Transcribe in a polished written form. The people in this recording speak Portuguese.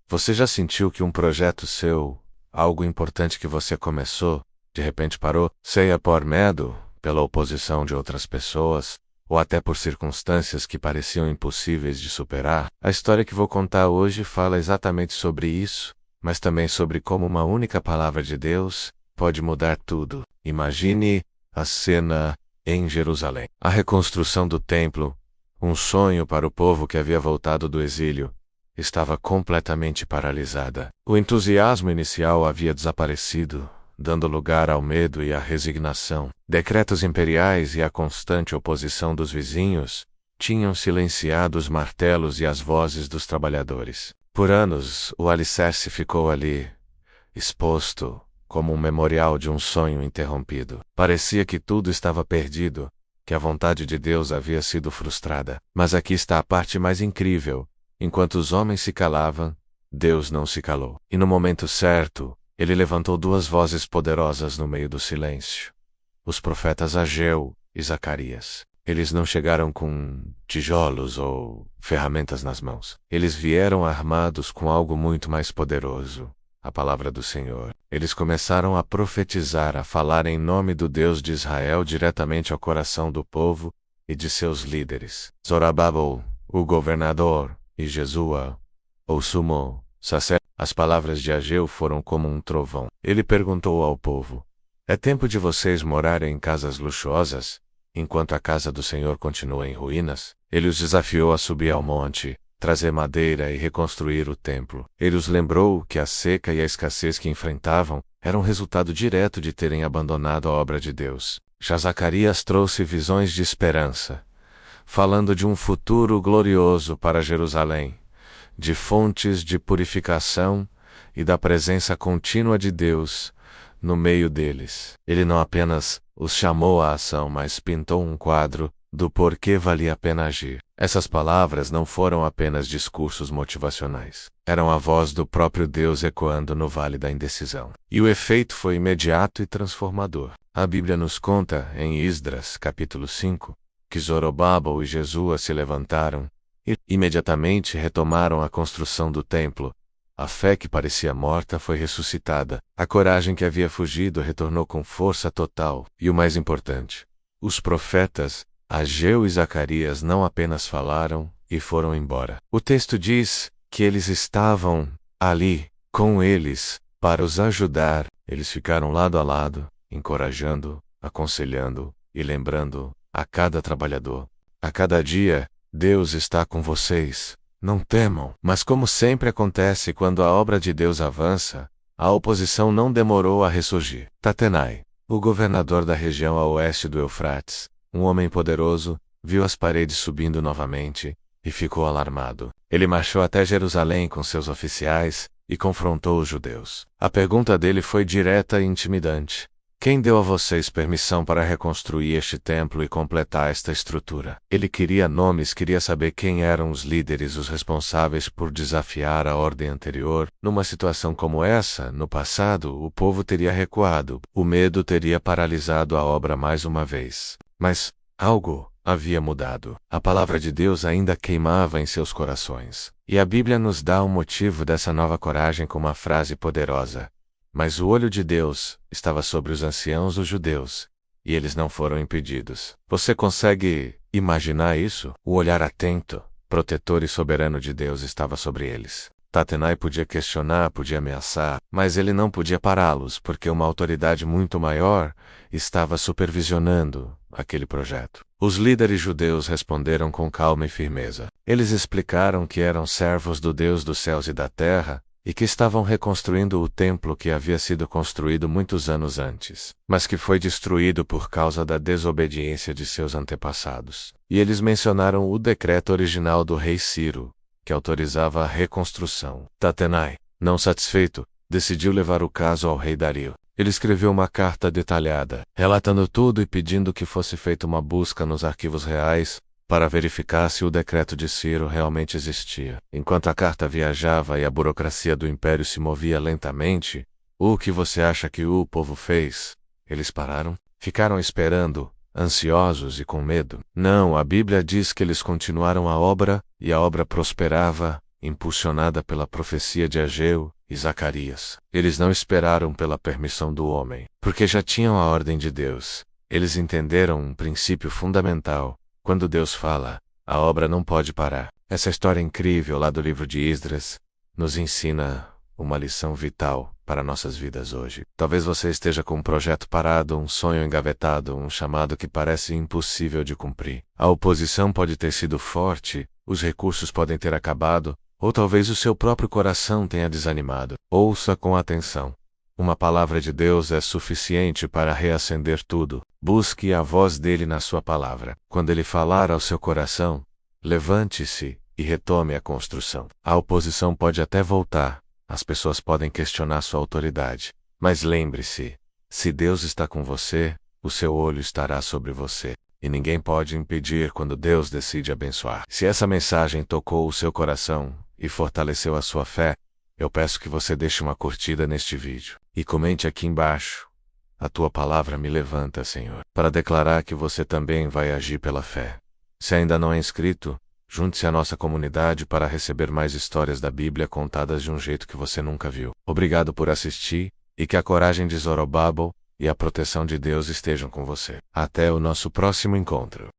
Você já sentiu que um projeto seu, algo importante que você começou, de repente parou, seja por medo, pela oposição de outras pessoas, ou até por circunstâncias que pareciam impossíveis de superar? A história que vou contar hoje fala exatamente sobre isso, mas também sobre como uma única palavra de Deus pode mudar tudo. Imagine a cena em Jerusalém. A reconstrução do templo, um sonho para o povo que havia voltado do exílio, estava completamente paralisada. O entusiasmo inicial havia desaparecido, dando lugar ao medo e à resignação. Decretos imperiais e a constante oposição dos vizinhos tinham silenciado os martelos e as vozes dos trabalhadores. Por anos, o alicerce ficou ali, exposto, como um memorial de um sonho interrompido. Parecia que tudo estava perdido, que a vontade de Deus havia sido frustrada. Mas aqui está a parte mais incrível. Enquanto os homens se calavam, Deus não se calou. E no momento certo, ele levantou duas vozes poderosas no meio do silêncio. Os profetas Ageu e Zacarias. Eles não chegaram com tijolos ou ferramentas nas mãos. Eles vieram armados com algo muito mais poderoso, a palavra do Senhor. Eles começaram a profetizar, a falar em nome do Deus de Israel diretamente ao coração do povo e de seus líderes. Zorobabel, o governador, e Jesua, o sumo sacerdote. As palavras de Ageu foram como um trovão. Ele perguntou ao povo: é tempo de vocês morarem em casas luxuosas, enquanto a casa do Senhor continua em ruínas? Ele os desafiou a subir ao monte, trazer madeira e reconstruir o templo. Ele os lembrou que a seca e a escassez que enfrentavam eram resultado direto de terem abandonado a obra de Deus. Já Zacarias trouxe visões de esperança, falando de um futuro glorioso para Jerusalém, de fontes de purificação e da presença contínua de Deus no meio deles. Ele não apenas os chamou à ação, mas pintou um quadro do porquê valia a pena agir. Essas palavras não foram apenas discursos motivacionais. Eram a voz do próprio Deus ecoando no vale da indecisão. E o efeito foi imediato e transformador. A Bíblia nos conta, em Esdras, capítulo 5, que Zorobabel e Jesua se levantaram e imediatamente retomaram a construção do templo. A fé que parecia morta foi ressuscitada. A coragem que havia fugido retornou com força total. E o mais importante, os profetas Ageu e Zacarias não apenas falaram e foram embora. O texto diz que eles estavam ali, com eles, para os ajudar. Eles ficaram lado a lado, encorajando, aconselhando e lembrando a cada trabalhador: a cada dia, Deus está com vocês. Não temam. Mas como sempre acontece quando a obra de Deus avança, a oposição não demorou a ressurgir. Tatenai, o governador da região a oeste do Eufrates, um homem poderoso, viu as paredes subindo novamente e ficou alarmado. Ele marchou até Jerusalém com seus oficiais e confrontou os judeus. A pergunta dele foi direta e intimidante: quem deu a vocês permissão para reconstruir este templo e completar esta estrutura? Ele queria nomes, queria saber quem eram os líderes, os responsáveis por desafiar a ordem anterior. Numa situação como essa, no passado, o povo teria recuado. O medo teria paralisado a obra mais uma vez. Mas algo havia mudado. A palavra de Deus ainda queimava em seus corações. E a Bíblia nos dá o motivo dessa nova coragem com uma frase poderosa: mas o olho de Deus estava sobre os anciãos dos judeus, e eles não foram impedidos. Você consegue imaginar isso? O olhar atento, protetor e soberano de Deus estava sobre eles. Tatenai podia questionar, podia ameaçar, mas ele não podia pará-los, porque uma autoridade muito maior estava supervisionando aquele projeto. Os líderes judeus responderam com calma e firmeza. Eles explicaram que eram servos do Deus dos céus e da terra, e que estavam reconstruindo o templo que havia sido construído muitos anos antes, mas que foi destruído por causa da desobediência de seus antepassados. E eles mencionaram o decreto original do rei Ciro, que autorizava a reconstrução. Tatenai, não satisfeito, decidiu levar o caso ao rei Dario. Ele escreveu uma carta detalhada, relatando tudo e pedindo que fosse feita uma busca nos arquivos reais, para verificar se o decreto de Ciro realmente existia. Enquanto a carta viajava e a burocracia do império se movia lentamente, o que você acha que o povo fez? Eles pararam? Ficaram esperando, ansiosos e com medo? Não, a Bíblia diz que eles continuaram a obra, e a obra prosperava, impulsionada pela profecia de Ageu e Zacarias. Eles não esperaram pela permissão do homem, porque já tinham a ordem de Deus. Eles entenderam um princípio fundamental: quando Deus fala, a obra não pode parar. Essa história incrível lá do livro de Esdras nos ensina uma lição vital para nossas vidas hoje. Talvez você esteja com um projeto parado, um sonho engavetado, um chamado que parece impossível de cumprir. A oposição pode ter sido forte, os recursos podem ter acabado, ou talvez o seu próprio coração tenha desanimado. Ouça com atenção. Uma palavra de Deus é suficiente para reacender tudo. Busque a voz dele na sua palavra. Quando ele falar ao seu coração, levante-se e retome a construção. A oposição pode até voltar. As pessoas podem questionar sua autoridade. Mas lembre-se, se Deus está com você, o seu olho estará sobre você. E ninguém pode impedir quando Deus decide abençoar. Se essa mensagem tocou o seu coração e fortaleceu a sua fé, eu peço que você deixe uma curtida neste vídeo. E comente aqui embaixo: a tua palavra me levanta, Senhor, para declarar que você também vai agir pela fé. Se ainda não é inscrito, junte-se à nossa comunidade para receber mais histórias da Bíblia contadas de um jeito que você nunca viu. Obrigado por assistir, e que a coragem de Zorobabel e a proteção de Deus estejam com você. Até o nosso próximo encontro.